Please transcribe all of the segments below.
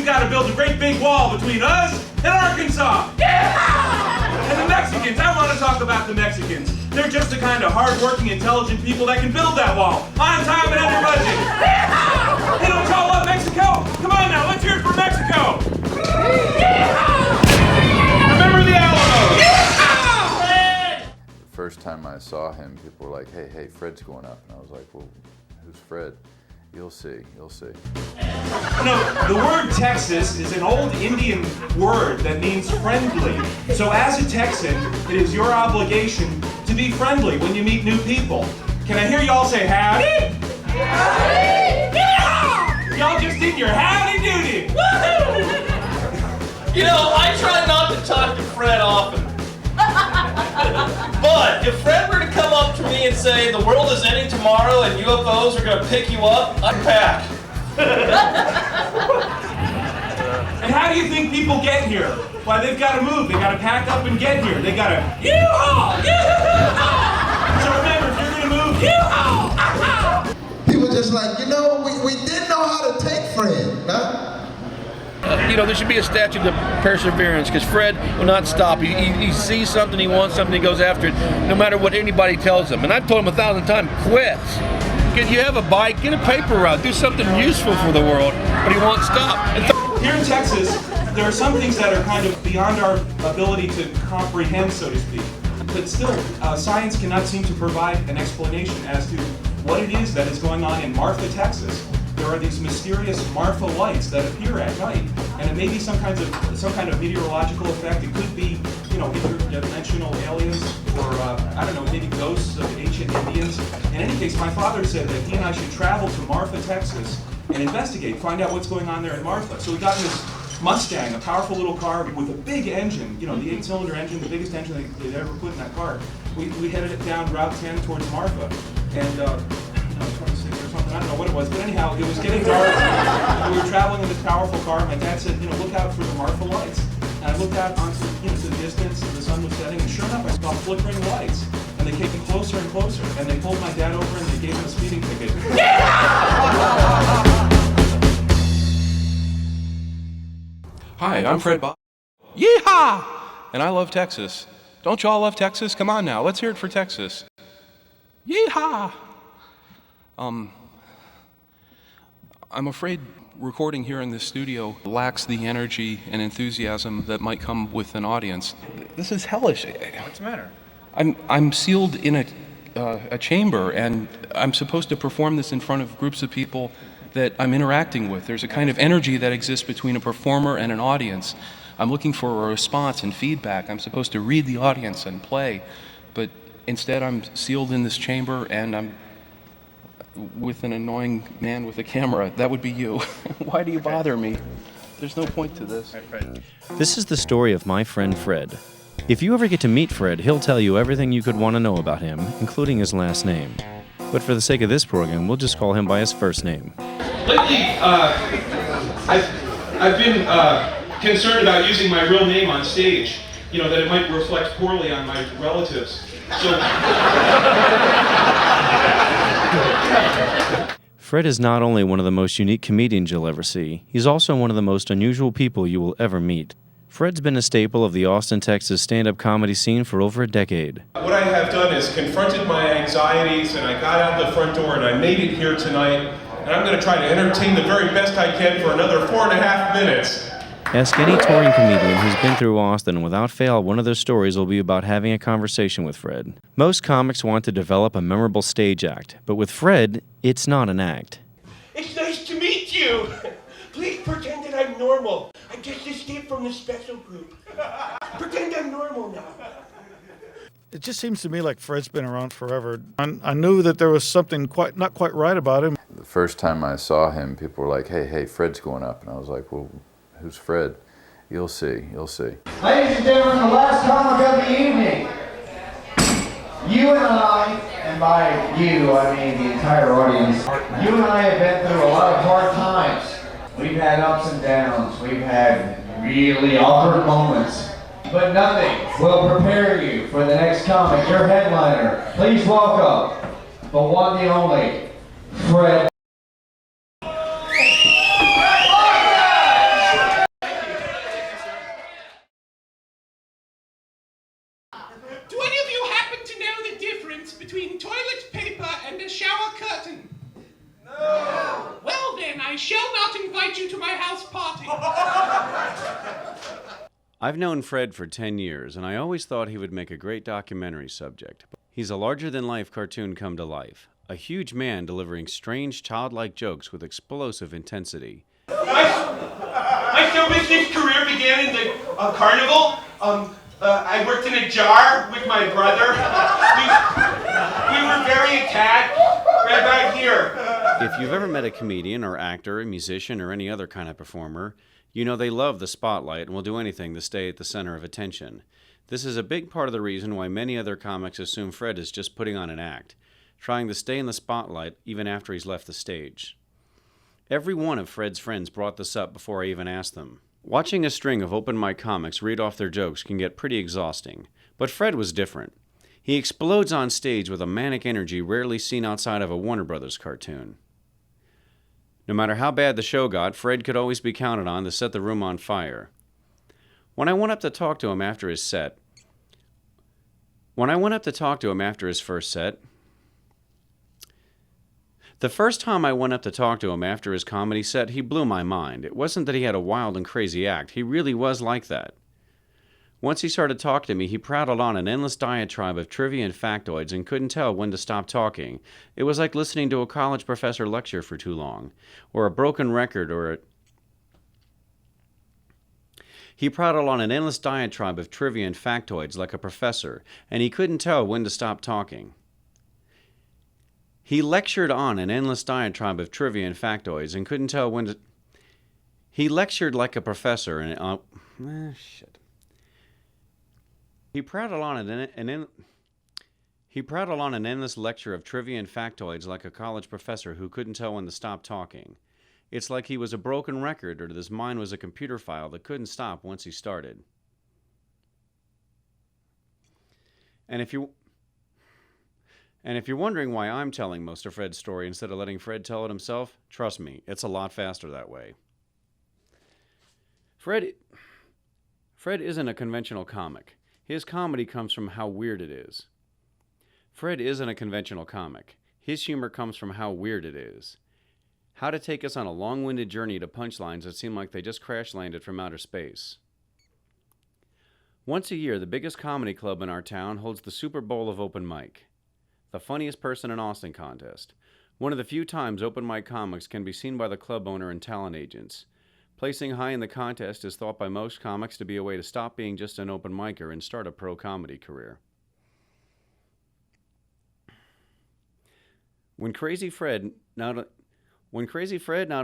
got to build a great big wall between us and Arkansas. Yeah! And the Mexicans, I want to talk about the Mexicans. They're just the kind of hard-working, intelligent people that can build that wall on time and under budget. Yeah! Hey, don't y'all love Mexico? Come on now, let's hear it for Mexico. Yeah! Remember the Alamo. Yeah! First time I saw him, people were like, hey, Fred's going up. And I was like, well, who's Fred? You'll see, you'll see. No, the word Texas is an old Indian word that means friendly. So as a Texan, it is your obligation to be friendly when you meet new people. Can I hear y'all say howdy? Howdy! Yeah! Y'all just did your howdy doody. You know, I try not to talk to Fred often. But if Fred were to come up to me and say, the world is ending tomorrow and UFOs are going to pick you up, I'd pack. And how do you think people get here? Why, they've got to move. They got to pack up and get here. They got to yeehaw! Yeehaw! So remember, if you're going to move, yeehaw! People just like, we didn't know how to take Fred, huh? There should be a statute of perseverance because Fred will not stop. He sees something, he wants something, he goes after it, no matter what anybody tells him. And I've told him 1,000 times, quit. You have a bike, get a paper route, do something useful for the world, but he won't stop. Here in Texas, there are some things that are kind of beyond our ability to comprehend, so to speak. But still, science cannot seem to provide an explanation as to what it is that is going on in Marfa, Texas. There are these mysterious Marfa lights that appear at night, and it may be some kind of meteorological effect. It could be, interdimensional aliens, or maybe ghosts of ancient Indians. In any case, my father said that he and I should travel to Marfa, Texas, and investigate, find out what's going on there in Marfa. So we got in this Mustang, a powerful little car with a big engine, the 8-cylinder engine, the biggest engine they'd ever put in that car. We headed it down Route 10 towards Marfa, and 26 or something, I don't know what it was, but anyhow, it was getting dark. We were traveling in this powerful car. My dad said, look out for the Marfa lights. And I looked out onto to the distance, and the sun was setting, and sure enough, I saw flickering lights. And they came closer and closer, and they pulled my dad over and they gave him a speeding ticket. Hi, I'm Fred Bob. Yeehaw! And I love Texas. Don't y'all love Texas? Come on now, let's hear it for Texas. Yeehaw! I'm afraid recording here in this studio lacks the energy and enthusiasm that might come with an audience. This is hellish. What's the matter? I'm sealed in a chamber, and I'm supposed to perform this in front of groups of people that I'm interacting with. There's a kind of energy that exists between a performer and an audience. I'm looking for a response and feedback. I'm supposed to read the audience and play, but instead I'm sealed in this chamber, and I'm with an annoying man with a camera. That would be you. Why do you bother me? There's no point to this. This is the story of my friend Fred. If you ever get to meet Fred, he'll tell you everything you could want to know about him, including his last name. But for the sake of this program, we'll just call him by his first name. Lately, I've been concerned about using my real name on stage. That it might reflect poorly on my relatives. So. Fred is not only one of the most unique comedians you'll ever see, he's also one of the most unusual people you will ever meet. Fred's been a staple of the Austin, Texas stand-up comedy scene for over a decade. What I have done is confronted my anxieties, and I got out the front door and I made it here tonight, and I'm going to try to entertain the very best I can for another 4.5 minutes. Ask any touring comedian who's been through Austin, and without fail, one of their stories will be about having a conversation with Fred. Most comics want to develop a memorable stage act, but with Fred, it's not an act. It's nice to meet you. Please pretend that I'm normal. I just escaped from the special group. Pretend I'm normal now. It just seems to me like Fred's been around forever. I knew that there was something not quite right about him. The first time I saw him, people were like, hey, Fred's going up. And I was like, well, who's Fred? You'll see, you'll see. Ladies and gentlemen, the last comic of the evening. You and I, and by you, I mean the entire audience, you and I have been through a lot of hard times. We've had ups and downs. We've had really awkward moments. But nothing will prepare you for the next comic, your headliner. Please welcome the one, the only, Fred. I've known Fred for 10 years, and I always thought he would make a great documentary subject. He's a larger-than-life cartoon come to life, a huge man delivering strange, childlike jokes with explosive intensity. My show business career began in the carnival. I worked in a jar with my brother. We were very attached. Right about here. If you've ever met a comedian or actor, a musician, or any other kind of performer, you know they love the spotlight and will do anything to stay at the center of attention. This is a big part of the reason why many other comics assume Fred is just putting on an act, trying to stay in the spotlight even after he's left the stage. Every one of Fred's friends brought this up before I even asked them. Watching a string of open mic comics read off their jokes can get pretty exhausting, but Fred was different. He explodes on stage with a manic energy rarely seen outside of a Warner Brothers cartoon. No matter how bad the show got, Fred could always be counted on to set the room on fire. When I went up to talk to him after his first set, the first time I went up to talk to him after his comedy set, he blew my mind. It wasn't that he had a wild and crazy act. He really was like that. Once he started talking to me, he prattled on an endless diatribe of trivia and factoids and couldn't tell when to stop talking. It was like listening to a college professor lecture for too long, or a broken record, He prattled on an endless diatribe of trivia and factoids like a professor, and he couldn't tell when to stop talking. He lectured on an endless diatribe of trivia and factoids and couldn't tell when to... He lectured like a professor and... He prattled on an endless lecture of trivia and factoids like a college professor who couldn't tell when to stop talking. It's like he was a broken record or his mind was a computer file that couldn't stop once he started. And if you're wondering why I'm telling most of Fred's story instead of letting Fred tell it himself, trust me, it's a lot faster that way. Fred isn't a conventional comic. His comedy comes from how weird it is. Fred isn't a conventional comic. His humor comes from how weird it is. How to take us on a long-winded journey to punchlines that seem like they just crash-landed from outer space. Once a year, the biggest comedy club in our town holds the Super Bowl of open mic, the funniest person in Austin contest. One of the few times open mic comics can be seen by the club owner and talent agents. Placing high in the contest is thought by most comics to be a way to stop being just an open micer and start a pro comedy career. When Crazy Fred not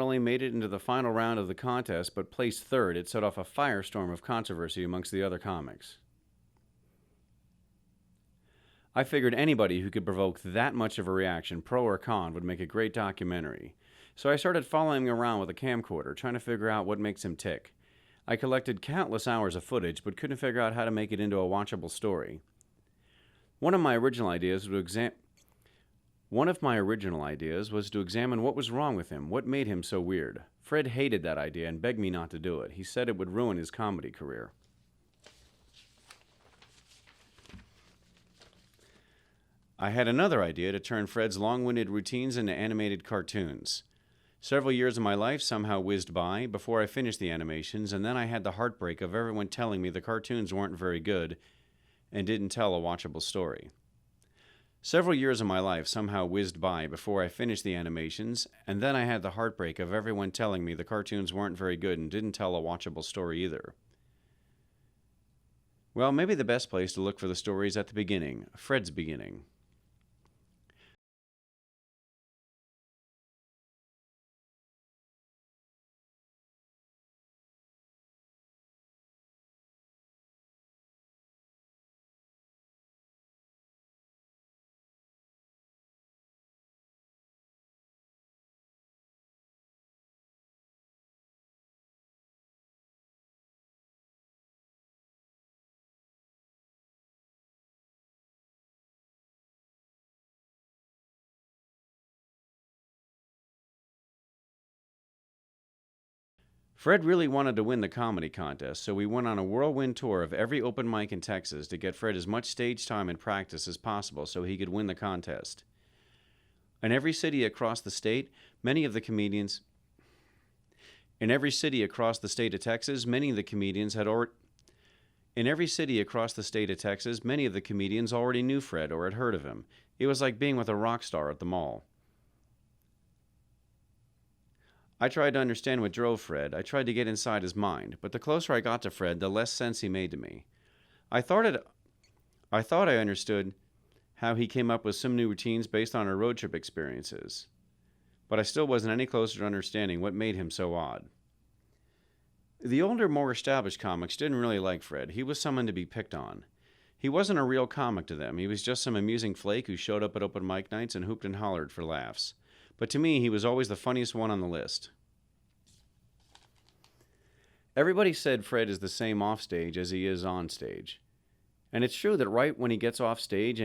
only made it into the final round of the contest but placed third, it set off a firestorm of controversy amongst the other comics. I figured anybody who could provoke that much of a reaction, pro or con, would make a great documentary. So I started following him around with a camcorder, trying to figure out what makes him tick. I collected countless hours of footage, but couldn't figure out how to make it into a watchable story. One of my original ideas was to examine what was wrong with him, what made him so weird. Fred hated that idea and begged me not to do it. He said it would ruin his comedy career. I had another idea to turn Fred's long-winded routines into animated cartoons. Several years of my life somehow whizzed by before I finished the animations, and then I had the heartbreak of everyone telling me the cartoons weren't very good and didn't tell a watchable story. Several years of my life somehow whizzed by before I finished the animations, and then I had the heartbreak of everyone telling me the cartoons weren't very good and didn't tell a watchable story either. Well, maybe the best place to look for the story is at the beginning, Fred's beginning. Fred really wanted to win the comedy contest, so we went on a whirlwind tour of every open mic in Texas to get Fred as much stage time and practice as possible so he could win the contest. In every city across the state, many of the comedians had In every city across the state of Texas, many of the comedians already knew Fred or had heard of him. It was like being with a rock star at the mall. I tried to understand what drove Fred. I tried to get inside his mind, but the closer I got to Fred, the less sense he made to me. I thought I understood how he came up with some new routines based on our road trip experiences, but I still wasn't any closer to understanding what made him so odd. The older, more established comics didn't really like Fred. He was someone to be picked on. He wasn't a real comic to them. He was just some amusing flake who showed up at open mic nights and hooped and hollered for laughs. But to me, he was always the funniest one on the list. Everybody said Fred is the same off stage as he is on stage. And it's true that right when he gets off stage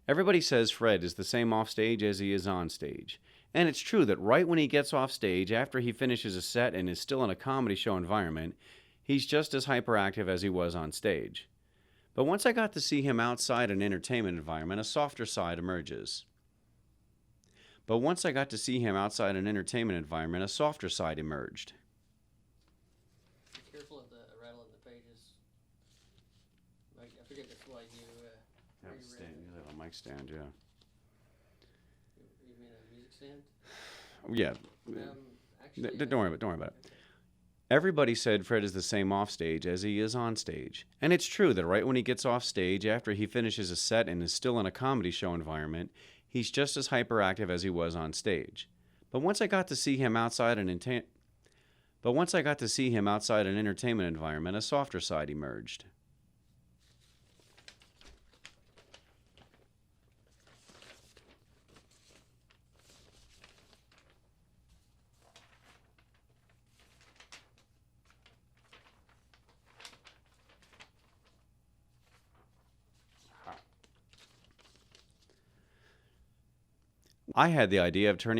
Everybody says Fred is the same off stage as he is on stage. And it's true that right when he gets off stage, after he finishes a set and is still in a comedy show environment, he's just as hyperactive as he was on stage. But once I got to see him outside an entertainment environment, a softer side emerges. Careful of the rattling the pages. I forget that's why you Have a mic stand, yeah. You mean a music stand? Yeah. Actually, don't worry about it. Everybody said Fred is the same off stage as he is on stage. And it's true that right when he gets off stage, after he finishes a set and is still in a comedy show environment, he's just as hyperactive as he was on stage. But once I got to see him outside an entertainment environment, a softer side emerged. I had the idea of turning